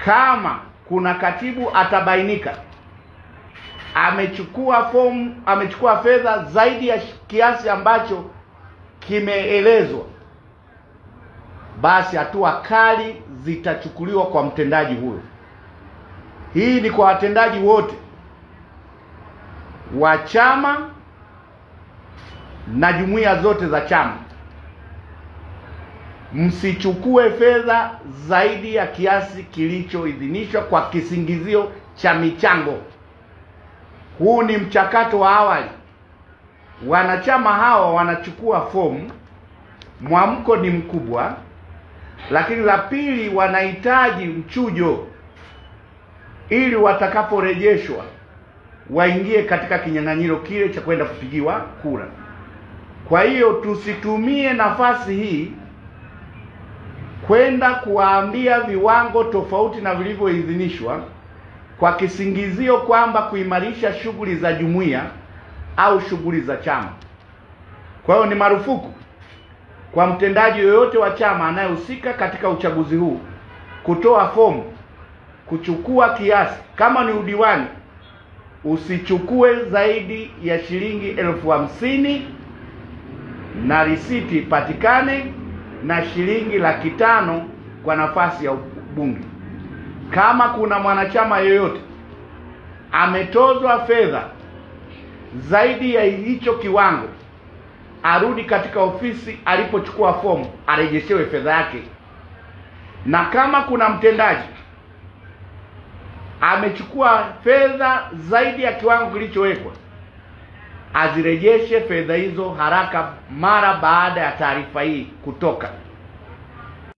kama kuna katibu atabainika amechukua fedha zaidi ya kiasi ambacho kimeelezwa, basi hatua kali zitachukuliwa kwa mtendaji huyo. Hii ni kwa watendaji wote wa chama na jumuiya zote za chama. Msichukue fedha zaidi ya kiasi kilichoidhinishwa kwa kisingizio cha michango. Huu ni mchakato wa awali. Wanachama hawa wanachukua fomu, mwamko ni mkubwa, lakini la pili wanahitaji mchujo ili watakaporejeshwa waingie katika kinyang'anyiro kile cha kwenda kupigiwa kura. Kwa hiyo tusitumie nafasi hii kwenda kuwaambia viwango tofauti na vilivyoidhinishwa kwa kisingizio kwamba kuimarisha shughuli za jumuiya au shughuli za chama. Kwa hiyo ni marufuku kwa mtendaji yoyote wa chama anayehusika katika uchaguzi huu kutoa fomu, kuchukua kiasi. Kama ni udiwani, usichukue zaidi ya shilingi 50,000 na risiti patikane, na shilingi 500,000 kwa nafasi ya ubunge. Kama kuna mwanachama yoyote ametozwa fedha zaidi ya hicho kiwango, arudi katika ofisi alipochukua fomu arejeshewe fedha yake. Na kama kuna mtendaji amechukua fedha zaidi ya kiwango kilichowekwa, azirejeshe fedha hizo haraka mara baada ya taarifa hii kutoka.